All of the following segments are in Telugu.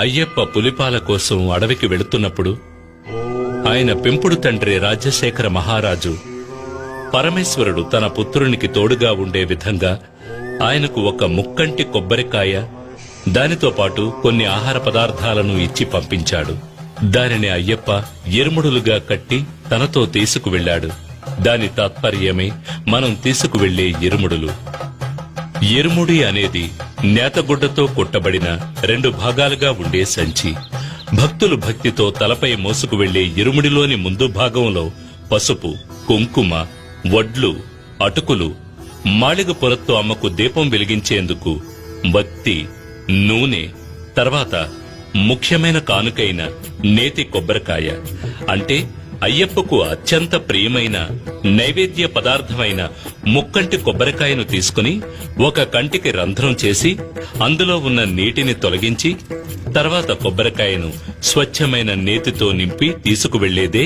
అయ్యప్ప పులిపాల కోసం అడవికి వెళుతున్నప్పుడు ఆయన పెంపుడు తండ్రి రాజశేఖర మహారాజు పరమేశ్వరుడు తన పుత్రునికి తోడుగా ఉండే విధంగా ఆయనకు ఒక ముక్కంటి కొబ్బరికాయ, దానితో పాటు కొన్ని ఆహార పదార్థాలను ఇచ్చి పంపించాడు. దానిని అయ్యప్ప ఇరుముడులుగా కట్టి తనతో తీసుకువెళ్లాడు. దాని తాత్పర్యమే మనం తీసుకువెళ్లే ఇరుముడులు. ఇరుముడి అనేది నేతగుడ్డతో కుట్టబడిన 2 భాగాలుగా ఉండే సంచి. భక్తులు భక్తితో తలపై మోసుకు వెళ్లే ఇరుముడిలోని ముందు భాగంలో పసుపు, కుంకుమ, వడ్లు, అటుకులు, మాళిగ పొరతో అమ్మకు దీపం వెలిగించేందుకు బత్తి, నూనె, తర్వాత ముఖ్యమైన కానుకైన నేతి కొబ్బరికాయ, అంటే అయ్యప్పకు అత్యంత ప్రియమైన నైవేద్య పదార్థమైన ముక్కంటి కొబ్బరికాయను తీసుకుని ఒక కంటికి రంధ్రం చేసి అందులో ఉన్న నీటిని తొలగించి తర్వాత కొబ్బరికాయను స్వచ్ఛమైన నేతితో నింపి తీసుకువెళ్లేదే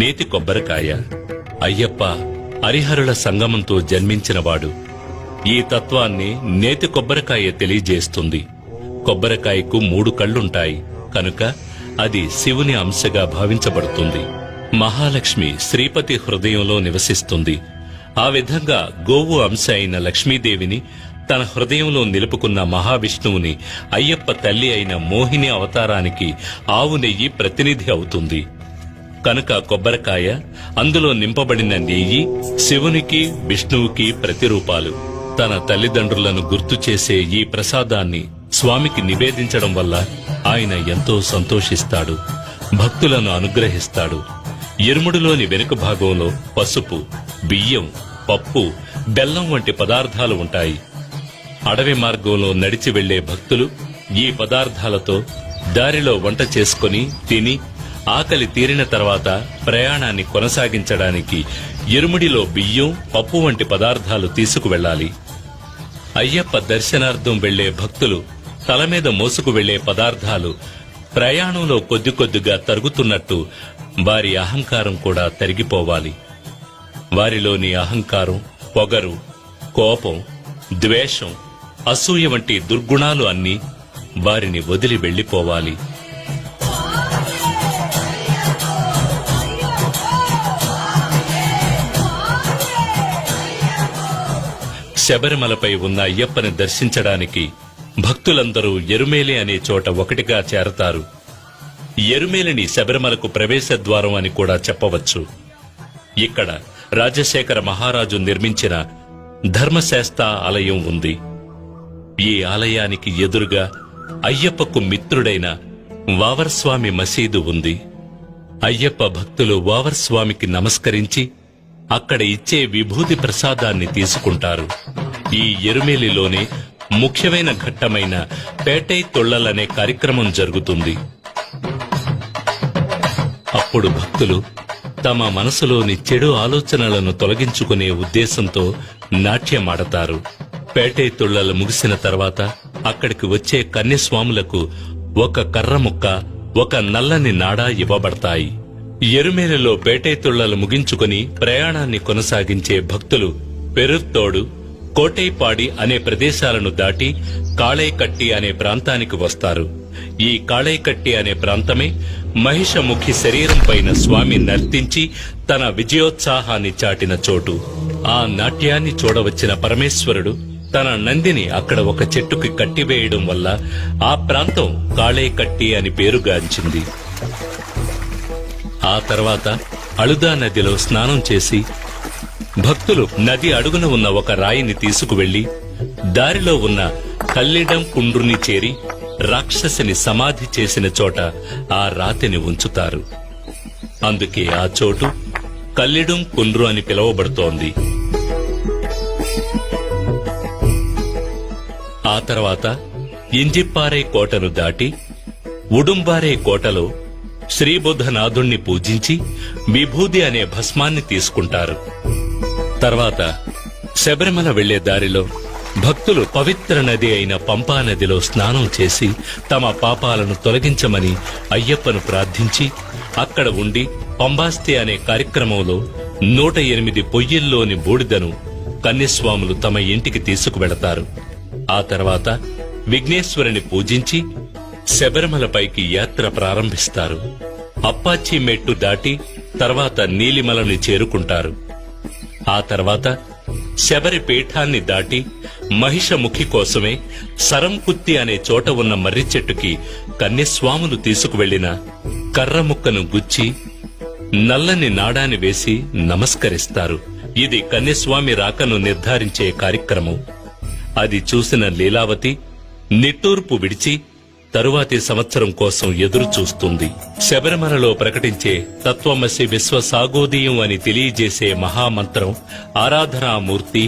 నేతి కొబ్బరికాయ. అయ్యప్ప హరిహరుల సంగమంతో జన్మించినవాడు. ఈ తత్వాన్ని నేతి కొబ్బరికాయ తెలియజేస్తుంది. కొబ్బరికాయకు 3 కళ్లుంటాయి కనుక అది శివుని అంశగా భావించబడుతుంది. మహాలక్ష్మి శ్రీపతి హృదయంలో నివసిస్తుంది. ఆ విధంగా గోవు అంశ అయిన లక్ష్మీదేవిని తన హృదయంలో నిలుపుకున్న మహావిష్ణువుని అయ్యప్ప తల్లి అయిన మోహిని అవతారానికి ఆవు నెయ్యి ప్రతినిధి అవుతుంది. కనుక కొబ్బరికాయ, అందులో నింపబడిన నెయ్యి శివునికి విష్ణువుకి ప్రతిరూపాలు. తన తల్లిదండ్రులను గుర్తు చేసే ఈ ప్రసాదాన్ని స్వామికి నివేదించడం వల్ల ఆయన ఎంతో సంతోషిస్తాడు, భక్తులను అనుగ్రహిస్తాడు. ఇరుముడిలోని వెనుక భాగంలో పసుపు, బియ్యం, పప్పు, బెల్లం వంటి పదార్థాలు ఉంటాయి. అడవి మార్గంలో నడిచి వెళ్లే భక్తులు ఈ పదార్థాలతో దారిలో వంట చేసుకుని తిని ఆకలి తీరిన తర్వాత ప్రయాణాన్ని కొనసాగించడానికి ఇరుముడిలో బియ్యం, పప్పు వంటి పదార్థాలు తీసుకువెళ్లాలి. అయ్యప్ప దర్శనార్థం వెళ్లే భక్తులు తల మీద మోసుకు వెళ్లే పదార్థాలు ప్రయాణంలో కొద్ది కొద్దిగా తరుగుతున్నట్టు వారి అహంకారం కూడా తరిగిపోవాలి. వారిలోని అహంకారం, పొగరు, కోపం, ద్వేషం, అసూయ వంటి దుర్గుణాలు అన్నీ వారిని వదిలి వెళ్లిపోవాలి. శబరిమలపై ఉన్న అయ్యప్పని దర్శించడానికి భక్తులందరూ ఎరుమేలి అనే చోట ఒకటిగా చేరతారు. ఎరుమేలిని శబరిమలకు ప్రవేశ ద్వారం అని కూడా చెప్పవచ్చు. ఇక్కడ రాజశేఖర మహారాజు నిర్మించిన ధర్మశాస్త ఆలయం ఉంది. ఈ ఆలయానికి ఎదురుగా అయ్యప్పకు మిత్రుడైన వావర్స్వామి మసీదు ఉంది. అయ్యప్ప భక్తులు వావర్స్వామికి నమస్కరించి అక్కడ ఇచ్చే విభూతి ప్రసాదాన్ని తీసుకుంటారు. ఈ ఎరుమేలిలోనే ముఖ్యమైన ఘట్టమైన పేటై తొళ్లలనే కార్యక్రమం జరుగుతుంది. అప్పుడు భక్తులు తమ మనసులోని చెడు ఆలోచనలను తొలగించుకునే ఉద్దేశంతో నాట్యమాడతారు. పేటై తొళ్లలు ముగిసిన తర్వాత అక్కడికి వచ్చే కన్యస్వాములకు ఒక కర్ర ముక్క, ఒక నల్లని నాడా ఇవ్వబడతాయి. ఎరుమేలిలో పేటై తొళ్లలు ముగించుకుని ప్రయాణాన్ని కొనసాగించే భక్తులు పెరుత్తోడు, కోటైపాడి అనే ప్రదేశాలను దాటి కాళైకట్టి అనే ప్రాంతానికి వస్తారు. ఈ కాళైకట్టి అనే ప్రాంతమే మహిషముఖి శరీరం పైన స్వామి నర్తించి తన విజయోత్సాహాన్ని చాటిన చోటు. ఆ నాట్యాన్ని చూడవచ్చిన పరమేశ్వరుడు తన నందిని అక్కడ ఒక చెట్టుకి కట్టివేయడం వల్ల ఆ ప్రాంతం కాళైకట్టి అని పేరుగాంచింది. ఆ తర్వాత అళుదా నదిలో స్నానం చేసి భక్తులు నది అడుగున ఉన్న ఒక రాయిని తీసుకువెళ్లి దారిలో ఉన్న కల్లిడం కుండ్రుని చేరి రాక్షసిని సమాధి చేసిన చోట ఆ రాతిని ఉంచుతారు. అందుకే ఆ చోటు కల్లిడం కుండ్రు అని పిలువబడుతోంది. ఆ తర్వాత ఇంజిప్పారే కోటను దాటి ఉడుంబారే కోటలో శ్రీబుద్ధనాథుణ్ణి పూజించి విభూది అనే భస్మాన్ని తీసుకుంటారు. తర్వాత శబరిమల వెళ్లే దారిలో భక్తులు పవిత్ర నది అయిన పంపా నదిలో స్నానం చేసి తమ పాపాలను తొలగించమని అయ్యప్పను ప్రార్థించి అక్కడ ఉండి పంబాస్తి అనే కార్యక్రమంలో 108 పొయ్యిల్లోని బూడిదను కన్యస్వాములు తమ ఇంటికి తీసుకువెళతారు. ఆ తర్వాత విఘ్నేశ్వరుని పూజించి శబరిమలపైకి యాత్ర ప్రారంభిస్తారు. అప్పాచి మెట్టు దాటి తర్వాత నీలిమలని చేరుకుంటారు. ఆ తర్వాత శబరి పీఠాన్ని దాటి మహిషముఖి కోసమే సరంకుత్తి అనే చోట ఉన్న మర్రి చెట్టుకి కన్యస్వాములు తీసుకువెళ్లిన కర్రముక్కను గుచ్చి నల్లని నాడాని వేసి నమస్కరిస్తారు. ఇది కన్యస్వామి రాకను నిర్ధారించే కార్యక్రమం. అది చూసిన లీలావతి నిట్టూర్పు విడిచి తరువాతి సంవత్సరం కోసం ఎదురు చూస్తుంది. శబరిమలలో ప్రకటించే తత్వమసి విశ్వసాగోదీయం అని తెలియజేసే మహామంత్రం, ఆరాధనామూర్తి,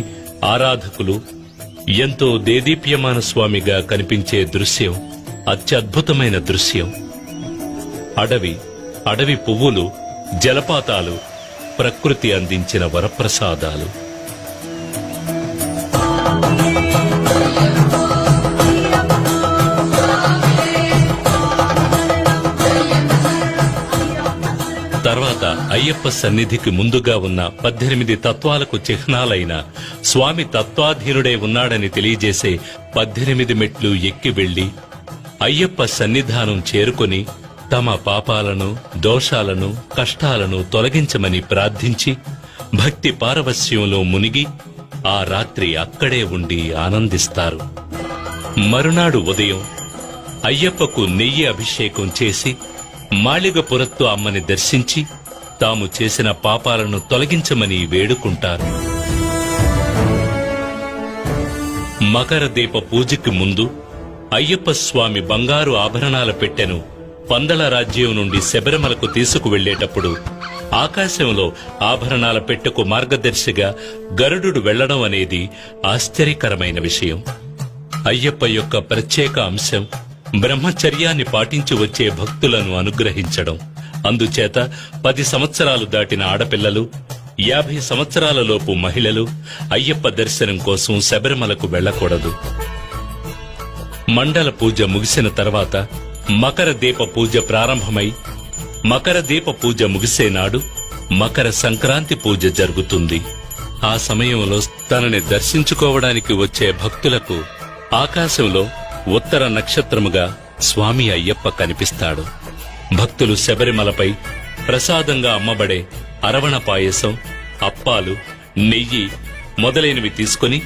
ఆరాధకులు ఎంతో దేదీప్యమాన స్వామిగా కనిపించే దృశ్యం అత్యద్భుతమైన దృశ్యం. అడవి పువ్వులు, జలపాతాలు ప్రకృతి అందించిన వరప్రసాదాలు. తర్వాత అయ్యప్ప సన్నిధికి ముందుగా ఉన్న 18 తత్వాలకు చిహ్నాలైన స్వామి తత్వాధీనుడే ఉన్నాడని తెలియజేసే 18 మెట్లు ఎక్కి వెళ్లి అయ్యప్ప సన్నిధానం చేరుకొని తమ పాపాలను, దోషాలను, కష్టాలను తొలగించమని ప్రార్థించి భక్తి పారవస్యంలో మునిగి ఆ రాత్రి అక్కడే ఉండి ఆనందిస్తారు. మరునాడు ఉదయం అయ్యప్పకు నెయ్యి అభిషేకం చేసి మాళిగపురత్తు అమ్మని దర్శించి తాము చేసిన పాపాలను తొలగించమని వేడుకుంటారు. మకర దీప పూజకి ముందు అయ్యప్ప స్వామి బంగారు ఆభరణాల పెట్టెను పందల రాజ్యం నుండి శబరిమలకు తీసుకువెళ్లేటప్పుడు ఆకాశంలో ఆభరణాల పెట్టెకు మార్గదర్శిగా గరుడు వెళ్లడం అనేది ఆశ్చర్యకరమైన విషయం. అయ్యప్ప యొక్క ప్రత్యేక అంశం బ్రహ్మచర్యాన్ని పాటించి వచ్చే భక్తులను అనుగ్రహించడం. అందుచేత 10 సంవత్సరాలు దాటిన ఆడపిల్లలు, 50 సంవత్సరాలలోపు మహిళలు అయ్యప్ప దర్శనం కోసం శబరిమలకు వెళ్లకూడదు. మండల పూజ ముగిసిన తర్వాత మకర దీప పూజ ప్రారంభమై మకర దీప పూజ ముగిసే నాడు మకర సంక్రాంతి పూజ జరుగుతుంది. ఆ సమయంలో తనని దర్శించుకోవడానికి వచ్చే భక్తులకు ఆకాశంలో ఉత్తర నక్షత్రముగా స్వామి అయ్యప్ప కనిపిస్తాడు. భక్తులు శబరిమలపై ప్రసాదంగా అమ్మబడే అరవణ పాయసం, అప్పాలు, నెయ్యి మొదలైనవి తీసుకుని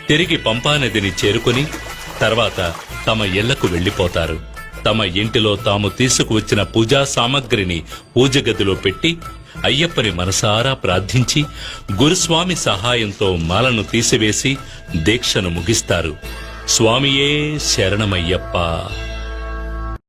తిరిగి పంపానదిని చేరుకుని తర్వాత తమ ఇళ్లకు వెళ్లిపోతారు. తమ ఇంటిలో తాము తీసుకువచ్చిన పూజా సామగ్రిని పూజగదిలో పెట్టి అయ్యప్పని మనసారా ప్రార్థించి గురుస్వామి సహాయంతో మాలను తీసివేసి దీక్షను ముగిస్తారు. స్వామియే శరణమయ్యప్ప.